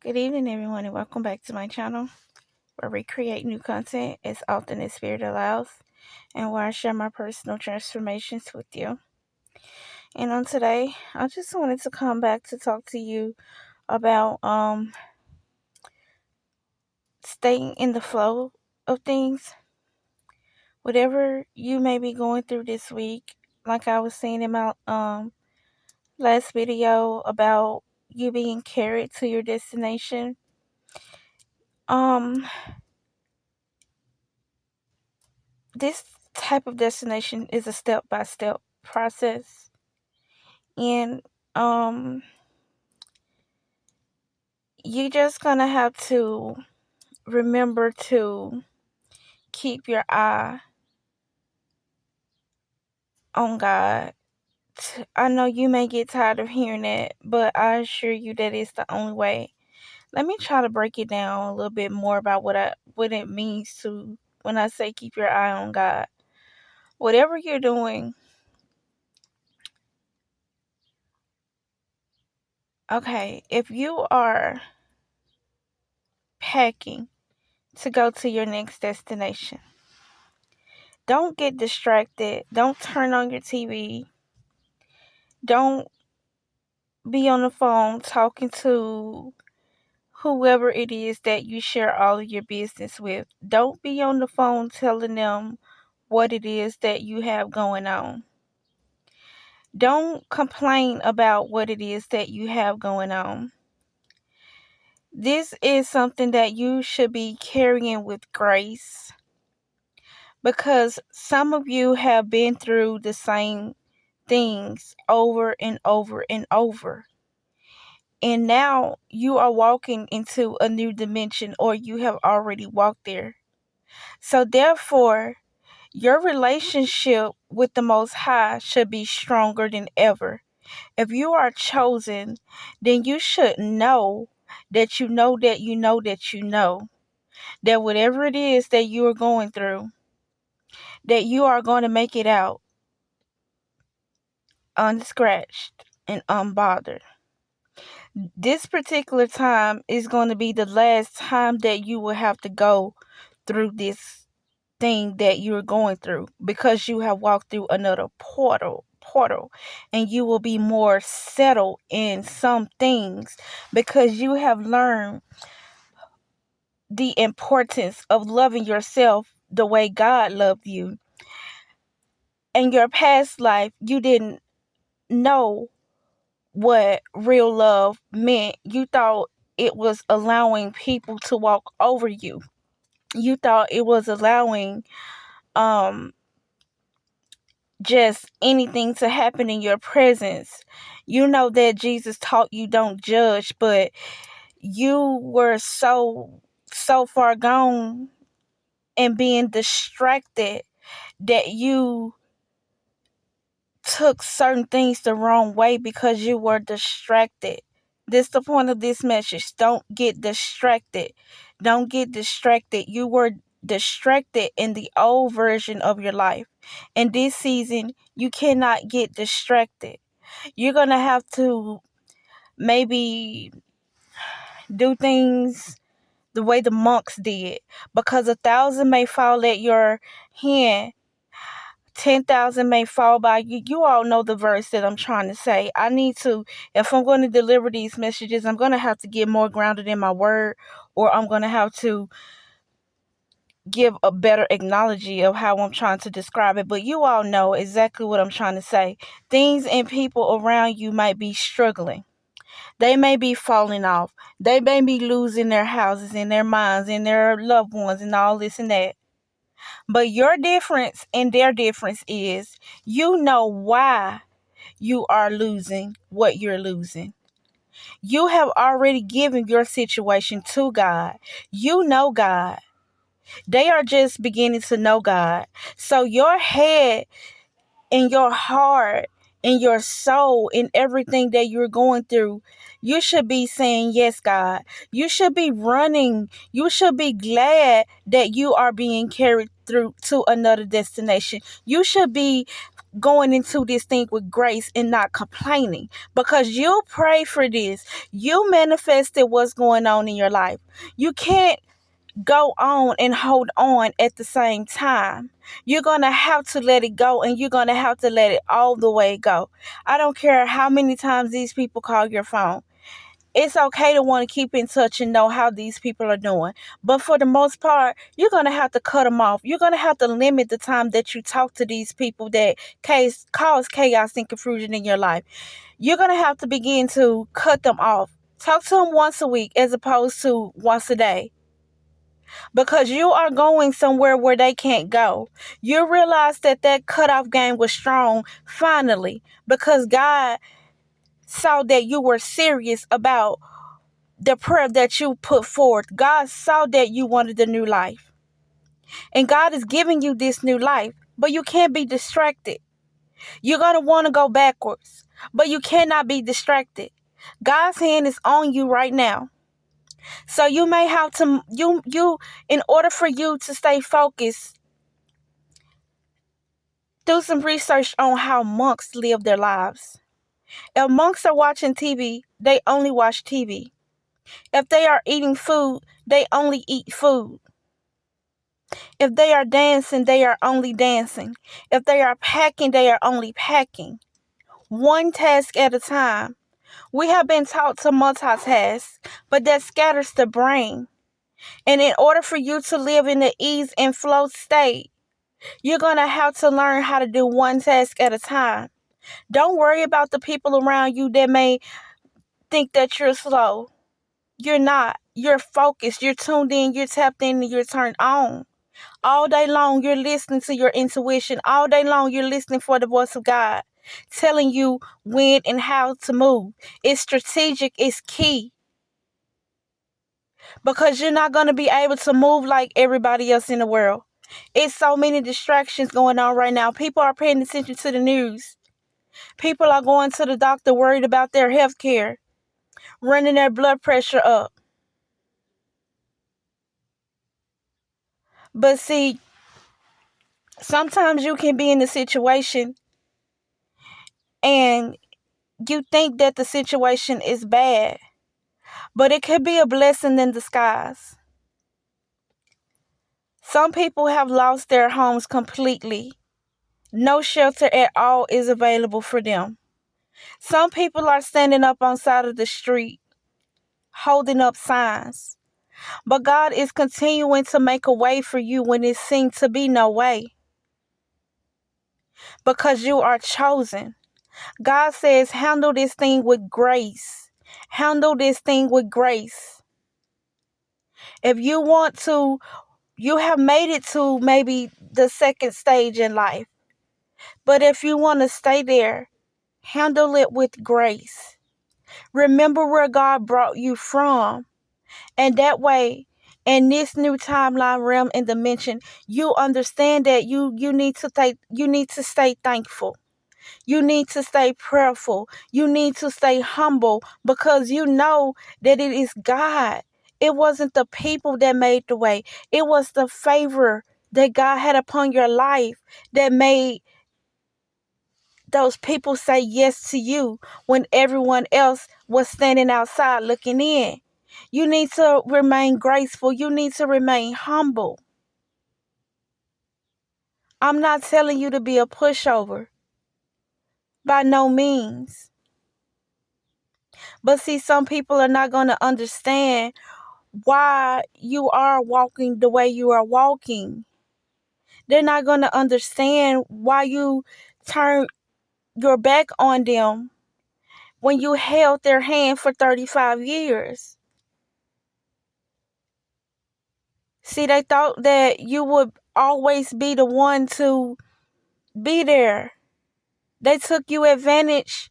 Good evening, everyone, and welcome back to my channel where we create new content as often as Spirit allows and where I share my personal transformations with you. And on today, I just wanted to come back to talk to you about staying in the flow of things. Whatever you may be going through this week, like I was saying in my last video about you being carried to your destination. Um this type of destination is a step by step process, and you just gonna have to remember to keep your eye on God. I know you may get tired of hearing that, but I assure you that it's the only way. Let me try to break it down a little bit more about what it means to when I say keep your eye on God. Whatever you're doing, okay, if you are packing to go to your next destination, don't get distracted. Don't turn on your TV. Don't be on the phone talking to whoever it is that you share all of your business with. Don't be on the phone telling them what it is that you have going on. Don't complain about what it is that you have going on. This is something that you should be carrying with grace, because some of you have been through the same things over and over and over. And now you are walking into a new dimension, or you have already walked there. So, therefore, your relationship with the Most High should be stronger than ever. If you are chosen, then you should know that you know that you know that you know that whatever it is that you are going through, that you are going to make it out unscratched and unbothered. This particular time is going to be the last time that you will have to go through this thing that you're going through, because you have walked through another portal, and you will be more settled in some things because you have learned the importance of loving yourself the way God loved you. In your past life, you didn't know what real love meant. You thought it was allowing people to walk over you. You thought it was allowing um just anything to happen in your presence. You know that Jesus taught you don't judge, but you were so far gone and being distracted that you took certain things the wrong way because you were distracted. This the point of this message. Don't get distracted. Don't get distracted. You were distracted in the old version of your life. In this season, you cannot get distracted. You're going to have to maybe do things the way the monks did, because 1,000 may fall at your hand, 10,000 may fall by you. You all know the verse that I'm trying to say. I need to, if I'm going to deliver these messages, I'm going to have to get more grounded in my word, or I'm going to have to give a better acknowledge of how I'm trying to describe it. But you all know exactly what I'm trying to say. Things and people around you might be struggling. They may be falling off. They may be losing their houses and their minds and their loved ones and all this and that. But your difference and their difference is you know why you are losing what you're losing. You have already given your situation to God. You know God. They are just beginning to know God. So your head and your heart and your soul and everything that you're going through, you should be saying, yes, God. You should be running. You should be glad that you are being carried through to another destination. You should be going into this thing with grace and not complaining, because you pray for this. You manifested what's going on in your life. You can't go on and hold on at the same time. You're going to have to let it go, and you're going to have to let it all the way go. I don't care how many times these people call your phone. It's okay to want to keep in touch and know how these people are doing. But for the most part, you're going to have to cut them off. You're going to have to limit the time that you talk to these people that cause chaos and confusion in your life. You're going to have to begin to cut them off. Talk to them once a week as opposed to once a day, because you are going somewhere where they can't go. You realize that cutoff game was strong finally, because God saw that you were serious about the prayer that you put forth. God saw that you wanted a new life. And God is giving you this new life, but you can't be distracted. You're going to want to go backwards, but you cannot be distracted. God's hand is on you right now. So you may have to, in order for you to stay focused, do some research on how monks live their lives. If monks are watching TV, they only watch TV. If they are eating food, they only eat food. If they are dancing, they are only dancing. If they are packing, they are only packing. One task at a time. We have been taught to multitask, but that scatters the brain. And in order for you to live in the ease and flow state, you're going to have to learn how to do one task at a time. Don't worry about the people around you that may think that you're slow. You're not. You're focused. You're tuned in. You're tapped in. And you're turned on. All day long, you're listening to your intuition. All day long, you're listening for the voice of God telling you when and how to move. It's strategic. It's key, because you're not going to be able to move like everybody else in the world. It's so many distractions going on right now. People are paying attention to the news. People are going to the doctor worried about their health care, running their blood pressure up. But see, sometimes you can be in a situation and you think that the situation is bad, but it could be a blessing in disguise. Some people have lost their homes completely. No shelter at all is available for them. Some people are standing up on side of the street, holding up signs. But God is continuing to make a way for you when it seems to be no way, because you are chosen. God says, handle this thing with grace. Handle this thing with grace. If you want to, you have made it to maybe the second stage in life. But if you want to stay there, handle it with grace. Remember where God brought you from. And that way, in this new timeline, realm, and dimension, you understand that you need to stay thankful. You need to stay prayerful. You need to stay humble, because you know that it is God. It wasn't the people that made the way. It was the favor that God had upon your life that made those people say yes to you when everyone else was standing outside looking in. You need to remain graceful. You need to remain humble. I'm not telling you to be a pushover. By no means. But see, some people are not going to understand why you are walking the way you are walking. They're not going to understand why you turn your back on them when you held their hand for 35 years. See, they thought that you would always be the one to be there. They took you advantage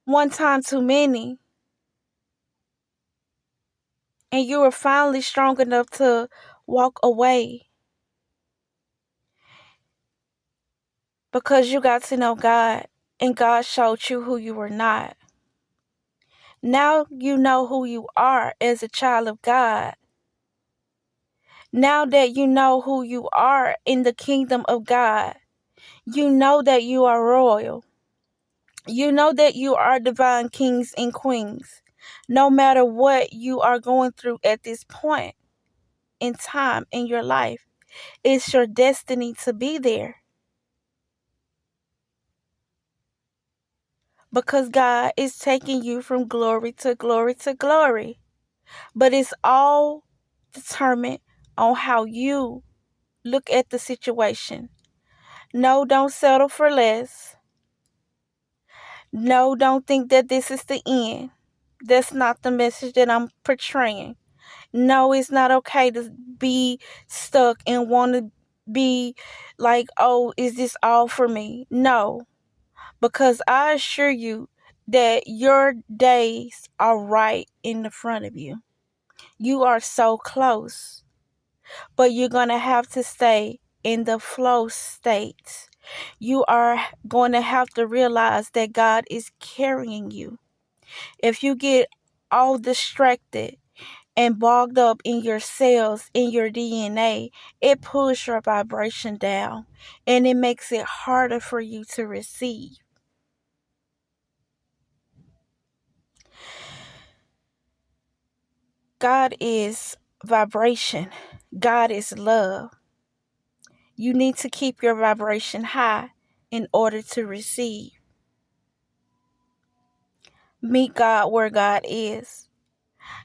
one time too many. And you were finally strong enough to walk away, because you got to know God, and God showed you who you were not. Now you know who you are as a child of God. Now that you know who you are in the kingdom of God, You know that you are royal. You know that you are divine kings and queens. No matter what you are going through at this point in time in your life, it's your destiny to be there. Because God is taking you from glory to glory to glory. But it's all determined on how you look at the situation. No, don't settle for less. No, don't think that this is the end. That's not the message that I'm portraying. No, it's not okay to be stuck and want to be like, oh, is this all for me? No, because I assure you that your days are right in the front of you. You are so close, but you're going to have to stay in the flow state. You are going to have to realize that God is carrying you. If you get all distracted and bogged up in your cells, in your DNA, it pulls your vibration down and it makes it harder for you to receive. God is vibration. God is love. You need to keep your vibration high in order to receive. Meet God where God is.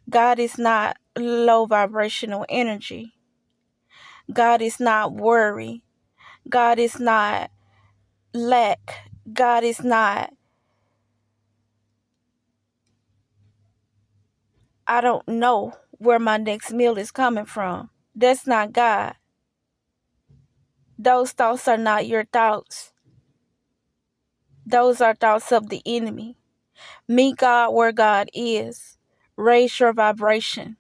God is not low vibrational energy. God is not worry. God is not lack. God is not, I don't know where my next meal is coming from. That's not God. Those thoughts are not your thoughts. Those are thoughts of the enemy. Meet God where God is. Raise your vibration.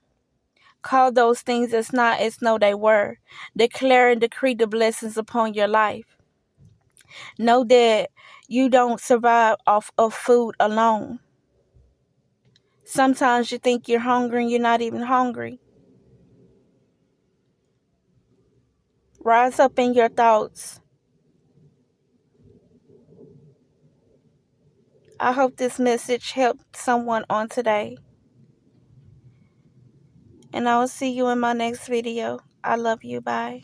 Call those things as not as though they were. Declare and decree the blessings upon your life. Know that you don't survive off of food alone. Sometimes you think you're hungry and you're not even hungry. Rise up in your thoughts. I hope this message helped someone on today. And I will see you in my next video. I love you. Bye.